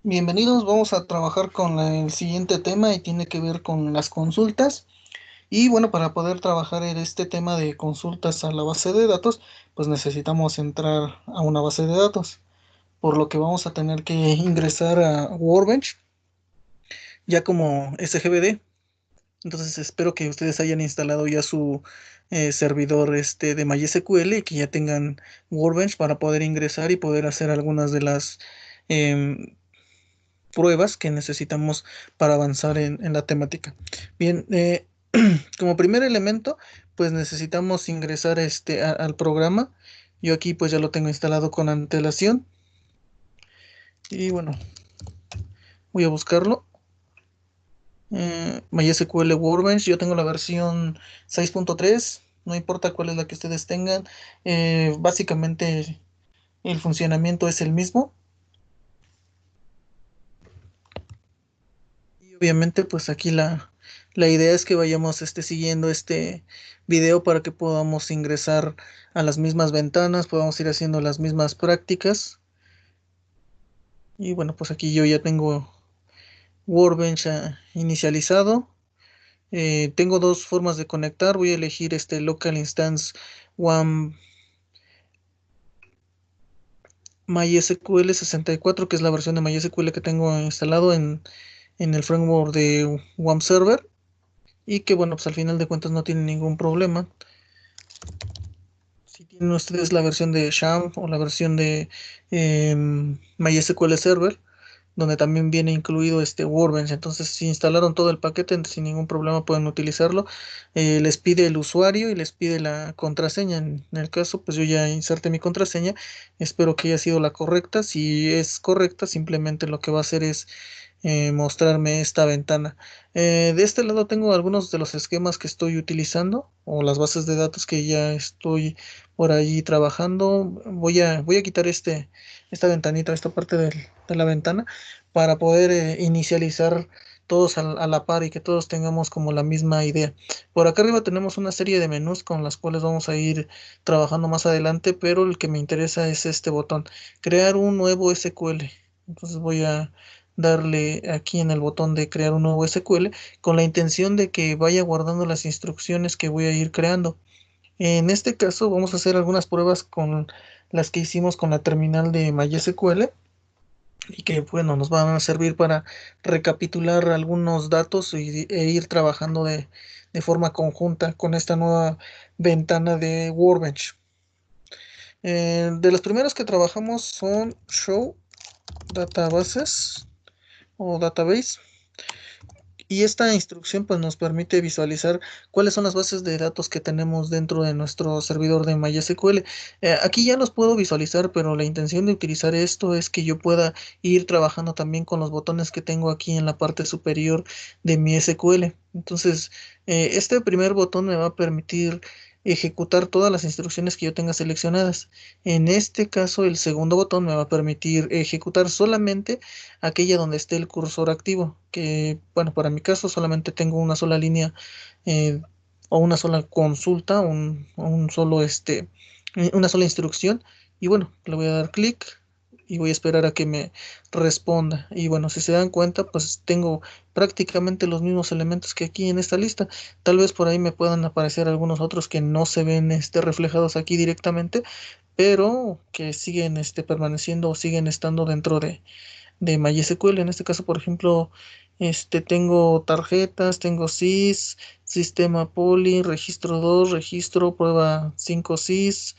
Bienvenidos, vamos a trabajar con el siguiente tema y tiene que ver con las consultas. Y bueno, para poder trabajar en este tema de consultas a la base de datos, pues necesitamos entrar a una base de datos, por lo que vamos a tener que ingresar a Workbench ya como SGBD. Entonces espero que ustedes hayan instalado ya su servidor de MySQL y que ya tengan Workbench para poder ingresar y poder hacer algunas de las em, pruebas que necesitamos para avanzar en la temática. Bien, como primer elemento, pues necesitamos ingresar al programa. Yo aquí pues ya lo tengo instalado con antelación y bueno, voy a buscarlo. MySQL Workbench, yo tengo la versión 6.3, no importa cuál es la que ustedes tengan. Básicamente el funcionamiento es el mismo. Y obviamente, pues aquí la idea es que vayamos siguiendo este video para que podamos ingresar a las mismas ventanas, podamos ir haciendo las mismas prácticas. Y bueno, pues aquí yo ya tengo Workbench inicializado. Tengo dos formas de conectar. Voy a elegir este Local Instance One MySQL 64, que es la versión de MySQL que tengo instalado en el framework de WAM Server. Y que bueno, pues al final de cuentas no tiene ningún problema. Si tienen ustedes la versión de Sham o la versión de MySQL Server, donde también viene incluido este Workbench, entonces si instalaron todo el paquete sin ningún problema pueden utilizarlo. Les pide el usuario y les pide la contraseña. En el caso, pues yo ya inserté mi contraseña, espero que haya sido la correcta. Si es correcta, simplemente lo que va a hacer es mostrarme esta ventana. De este lado tengo algunos de los esquemas que estoy utilizando o las bases de datos que ya estoy por allí trabajando. Voy a quitar esta ventanita, esta parte de la ventana para poder inicializar todos a la par y que todos tengamos como la misma idea. Por acá arriba tenemos una serie de menús con las cuales vamos a ir trabajando más adelante, pero el que me interesa es este botón, crear un nuevo SQL. Entonces voy a darle aquí en el botón de crear un nuevo SQL con la intención de que vaya guardando las instrucciones que voy a ir creando. En este caso vamos a hacer algunas pruebas con las que hicimos con la terminal de MySQL y que bueno, nos van a servir para recapitular algunos datos e ir trabajando de forma conjunta con esta nueva ventana de Workbench. De los primeros que trabajamos son Show Databases o Database. Y esta instrucción pues nos permite visualizar cuáles son las bases de datos que tenemos dentro de nuestro servidor de MySQL. Aquí ya los puedo visualizar, pero la intención de utilizar esto es que yo pueda ir trabajando también con los botones que tengo aquí en la parte superior de mi SQL. Entonces, este primer botón me va a permitir ejecutar todas las instrucciones que yo tenga seleccionadas. En este caso, el segundo botón me va a permitir ejecutar solamente aquella donde esté el cursor activo, que bueno, para mi caso solamente tengo una sola línea eh, o una sola consulta, un solo una sola instrucción, y bueno, le voy a dar clic y voy a esperar a que me responda. Y bueno, si se dan cuenta, pues tengo prácticamente los mismos elementos que aquí en esta lista. Tal vez por ahí me puedan aparecer algunos otros que no se ven reflejados aquí directamente, pero que siguen permaneciendo o siguen estando dentro de MySQL. En este caso, por ejemplo, tengo tarjetas, tengo SIS, sistema Poly, registro 2 registro, prueba 5 SIS,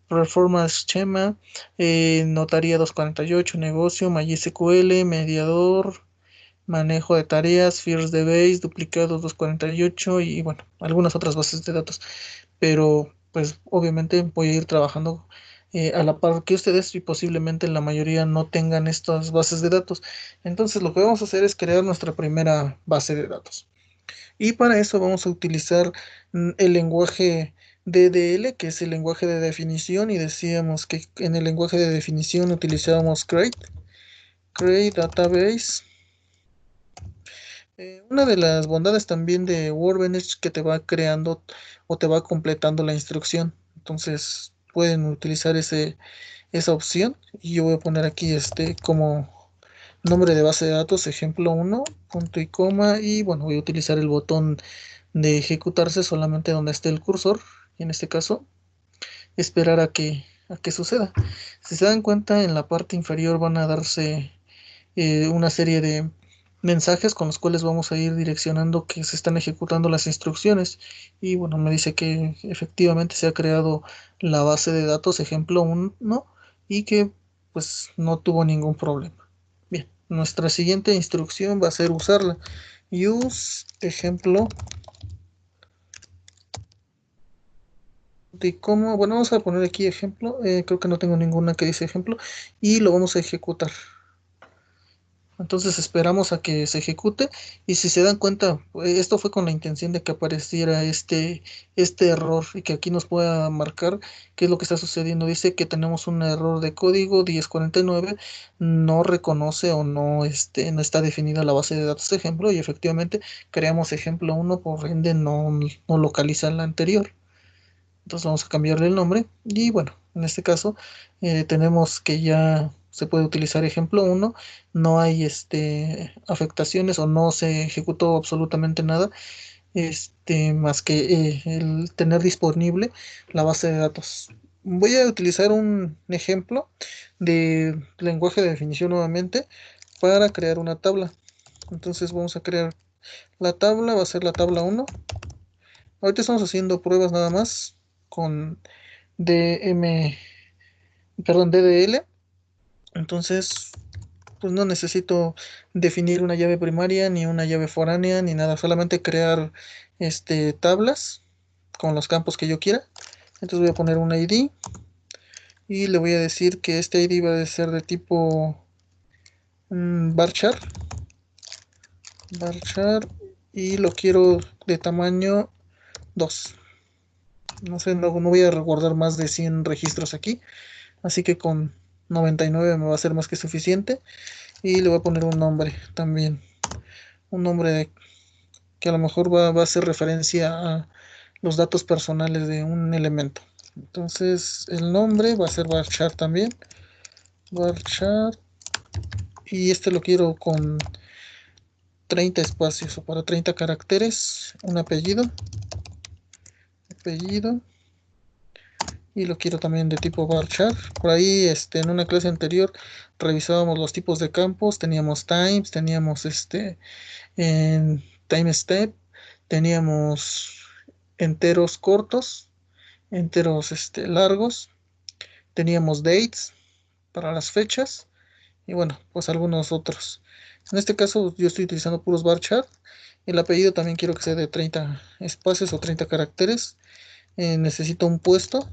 performance schema, notaría 248 negocio, MySQL, mediador, manejo de tareas, First Database, duplicados 248 y bueno, algunas otras bases de datos. Pero pues obviamente voy a ir trabajando a la par que ustedes y posiblemente la mayoría no tengan estas bases de datos. Entonces lo que vamos a hacer es crear nuestra primera base de datos. Y para eso vamos a utilizar el lenguaje DDL, que es el lenguaje de definición, y decíamos que en el lenguaje de definición utilizábamos create database. Una de las bondades también de Workbench es que te va creando o te va completando la instrucción. Entonces pueden utilizar esa opción. Y yo voy a poner aquí como nombre de base de datos, ejemplo uno punto y coma, y bueno, voy a utilizar el botón de ejecutarse solamente donde esté el cursor, y en este caso, esperar a que suceda. Si se dan cuenta, en la parte inferior van a darse una serie de mensajes con los cuales vamos a ir direccionando que se están ejecutando las instrucciones. Y bueno, me dice que efectivamente se ha creado la base de datos ejemplo uno y que pues no tuvo ningún problema. Bien, nuestra siguiente instrucción va a ser usarla. Use ejemplo de cómo, bueno, vamos a poner aquí ejemplo, creo que no tengo ninguna que dice ejemplo, y lo vamos a ejecutar. Entonces esperamos a que se ejecute y si se dan cuenta, esto fue con la intención de que apareciera este error y que aquí nos pueda marcar qué es lo que está sucediendo. Dice que tenemos un error de código 1049, no reconoce o no, no está definida la base de datos de ejemplo y efectivamente creamos ejemplo uno, por ende no localiza la anterior. Entonces vamos a cambiarle el nombre y bueno, en este caso tenemos que ya se puede utilizar ejemplo uno, no hay afectaciones o no se ejecutó absolutamente nada más que el tener disponible la base de datos. Voy a utilizar un ejemplo de lenguaje de definición nuevamente para crear una tabla. Entonces vamos a crear la tabla, va a ser la tabla uno. Ahorita estamos haciendo pruebas nada más con DM, perdón, DDL. Entonces, pues no necesito definir una llave primaria, ni una llave foránea, ni nada. Solamente crear tablas con los campos que yo quiera. Entonces voy a poner un ID y le voy a decir que este ID va a ser de tipo varchar, varchar y lo quiero de tamaño 2. No sé, no voy a guardar más de 100 registros aquí. Así que con 99 me va a ser más que suficiente. Y le voy a poner un nombre también. Un nombre que a lo mejor va a hacer referencia a los datos personales de un elemento. Entonces el nombre va a ser varchar también. Varchar. Y este lo quiero con 30 espacios o para 30 caracteres. Un apellido. Apellido. Y lo quiero también de tipo varchar. Por ahí, en una clase anterior revisábamos los tipos de campos. Teníamos times, teníamos en time step, teníamos enteros cortos, enteros largos, teníamos dates para las fechas y bueno, pues algunos otros. En este caso yo estoy utilizando puros varchar. El apellido también quiero que sea de 30 espacios o 30 caracteres. Necesito un puesto,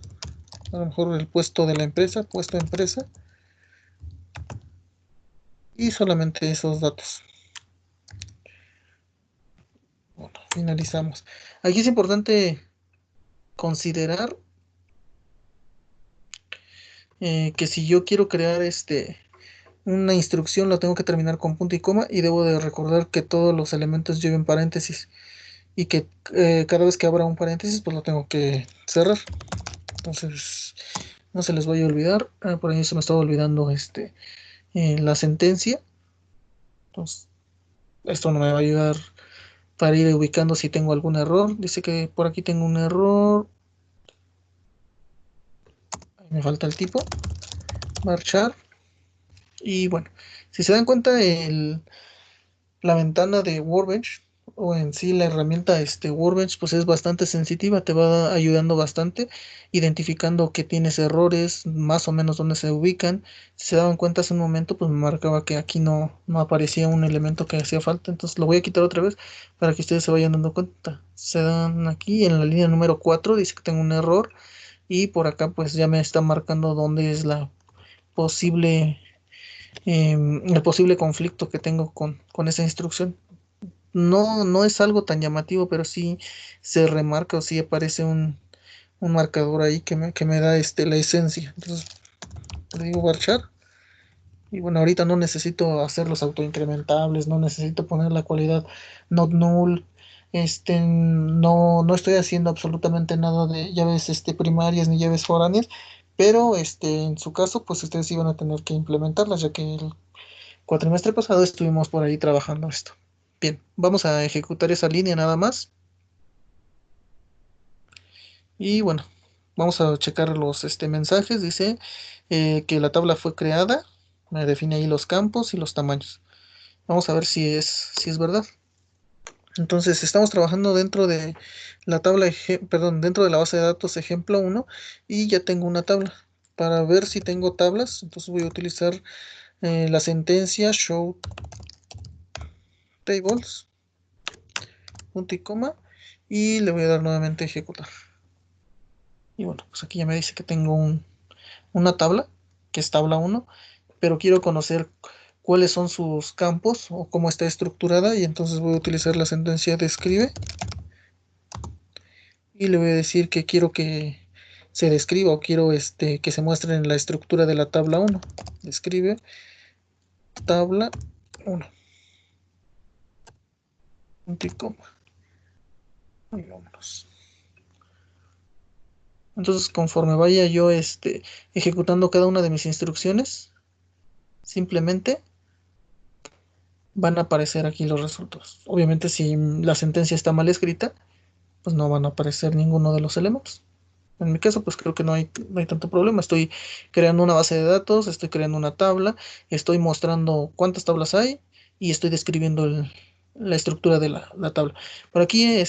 a lo mejor el puesto de la empresa, puesto empresa, y solamente esos datos. Bueno, finalizamos. Aquí es importante considerar que si yo quiero crear una instrucción, la tengo que terminar con punto y coma y debo de recordar que todos los elementos lleven paréntesis y que cada vez que abra un paréntesis, pues lo tengo que cerrar. Entonces, no se les vaya a olvidar. Por ahí se me estaba olvidando la sentencia. Entonces, esto no me va a ayudar para ir ubicando si tengo algún error. Dice que por aquí tengo un error. Me falta el tipo. Marchar. Y bueno, si se dan cuenta, la ventana de Workbench o en sí la herramienta Workbench pues es bastante sensitiva, te va ayudando bastante, identificando que tienes errores, más o menos dónde se ubican. Si se daban cuenta hace un momento, pues me marcaba que aquí no aparecía un elemento que hacía falta, entonces lo voy a quitar otra vez para que ustedes se vayan dando cuenta. Se dan aquí en la línea número 4 dice que tengo un error y por acá pues ya me está marcando dónde es la posible el posible conflicto que tengo con esa instrucción. No es algo tan llamativo, pero sí se remarca o sí aparece un marcador ahí que me da la esencia. Entonces le digo varchar. Y bueno, ahorita no necesito hacer los autoincrementables, no necesito poner la cualidad not null. No estoy haciendo absolutamente nada de llaves primarias ni llaves foráneas, pero en su caso, pues ustedes iban a tener que implementarlas, ya que cuatrimestre pasado estuvimos por ahí trabajando esto. Bien, vamos a ejecutar esa línea nada más. Y bueno, vamos a checar los mensajes. Dice que la tabla fue creada. Me define ahí los campos y los tamaños. Vamos a ver si es verdad. Entonces, estamos trabajando dentro de la tabla, perdón, dentro de la base de datos ejemplo 1 y ya tengo una tabla. Para ver si tengo tablas, entonces voy a utilizar la sentencia show tables, punto y coma, y le voy a dar nuevamente a ejecutar. Y bueno, pues aquí ya me dice que tengo una tabla, que es tabla 1, pero quiero conocer cuáles son sus campos o cómo está estructurada, y entonces voy a utilizar la sentencia describe y le voy a decir que quiero que se describa o quiero que se muestre en la estructura de la tabla 1. Describe tabla 1. Punto y coma. Y vámonos. Entonces, conforme vaya yo ejecutando cada una de mis instrucciones, simplemente van a aparecer aquí los resultados. Obviamente, si la sentencia está mal escrita, pues no van a aparecer ninguno de los elementos. En mi caso, pues creo que no hay tanto problema. Estoy creando una base de datos, estoy creando una tabla, estoy mostrando cuántas tablas hay y estoy describiendo la estructura de la tabla. Por aquí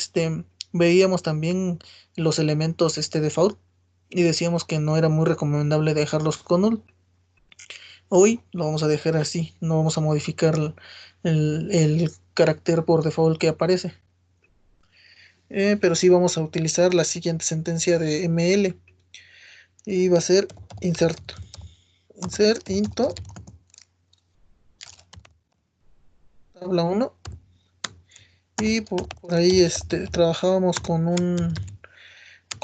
veíamos también los elementos default y decíamos que no era muy recomendable dejarlos con null. Hoy lo vamos a dejar así, no vamos a modificar el carácter por default que aparece. Pero sí vamos a utilizar la siguiente sentencia de ML y va a ser insert into tabla 1 y por ahí trabajábamos con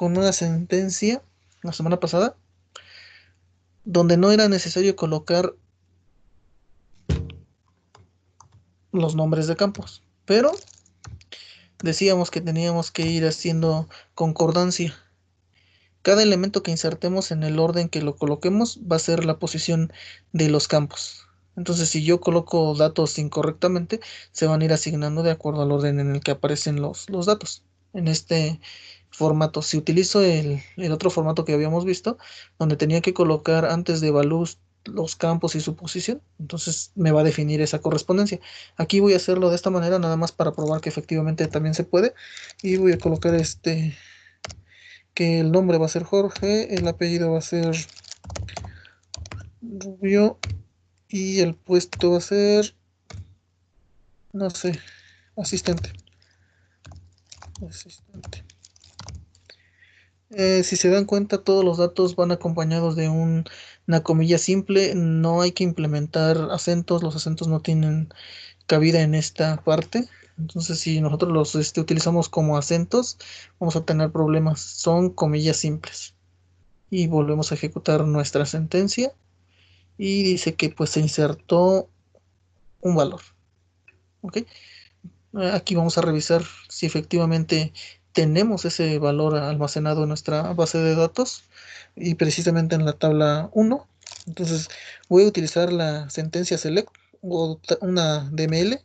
una sentencia la semana pasada donde no era necesario colocar los nombres de campos, pero decíamos que teníamos que ir haciendo concordancia. Cada elemento que insertemos en el orden que lo coloquemos va a ser la posición de los campos. Entonces, si yo coloco datos incorrectamente, se van a ir asignando de acuerdo al orden en el que aparecen los datos. En este formato, si utilizo el otro formato que habíamos visto, donde tenía que colocar antes de values los campos y su posición, entonces me va a definir esa correspondencia. Aquí voy a hacerlo de esta manera, nada más para probar que efectivamente también se puede. Y voy a colocar que el nombre va a ser Jorge, el apellido va a ser Rubio y el puesto va a ser, no sé, asistente. Asistente. Si se dan cuenta, todos los datos van acompañados de una comilla simple. No hay que implementar acentos, los acentos no tienen cabida en esta parte. Entonces, si nosotros los utilizamos como acentos, vamos a tener problemas. Son comillas simples. Y volvemos a ejecutar nuestra sentencia. Y dice que pues se insertó un valor. ¿Ok? Aquí vamos a revisar si efectivamente tenemos ese valor almacenado en nuestra base de datos y precisamente en la tabla 1. Entonces voy a utilizar la sentencia select o una DML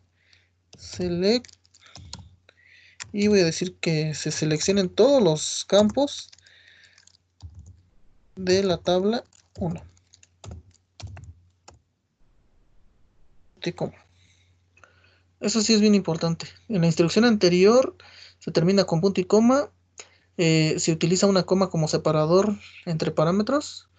select y voy a decir que se seleccionen todos los campos de la tabla 1. Eso sí es bien importante. En la instrucción anterior se termina con punto y coma. Se utiliza una coma como separador entre parámetros.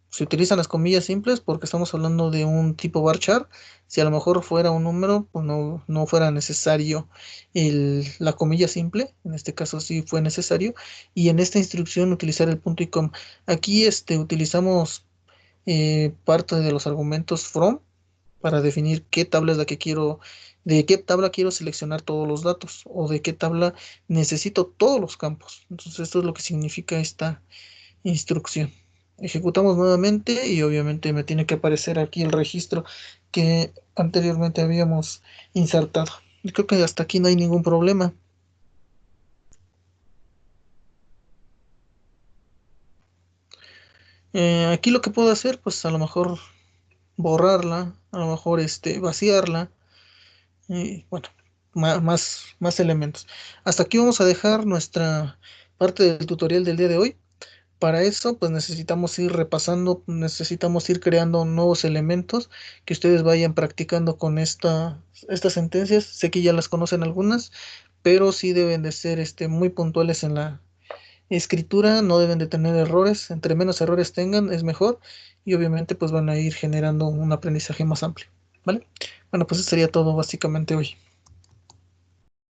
Se utilizan las comillas simples porque estamos hablando de un tipo varchar. Si a lo mejor fuera un número, pues no fuera necesario la comilla simple. En este caso sí fue necesario. Y en esta instrucción utilizar el punto y coma. Aquí utilizamos parte de los argumentos from para definir qué tabla es la que quiero, de qué tabla quiero seleccionar todos los datos o de qué tabla necesito todos los campos. Entonces, esto es lo que significa esta instrucción. Ejecutamos nuevamente y obviamente me tiene que aparecer aquí el registro que anteriormente habíamos insertado. Y creo que hasta aquí no hay ningún problema. Aquí lo que puedo hacer, pues a lo mejor borrarla, a lo mejor vaciarla, y bueno, más elementos. Hasta aquí vamos a dejar nuestra parte del tutorial del día de hoy. Para eso, pues necesitamos ir repasando, necesitamos ir creando nuevos elementos que ustedes vayan practicando con estas sentencias. Sé que ya las conocen algunas, pero sí deben de ser muy puntuales en la escritura, no deben de tener errores. Entre menos errores tengan, es mejor. Y obviamente, pues van a ir generando un aprendizaje más amplio. ¿Vale? Bueno, pues eso sería todo básicamente hoy.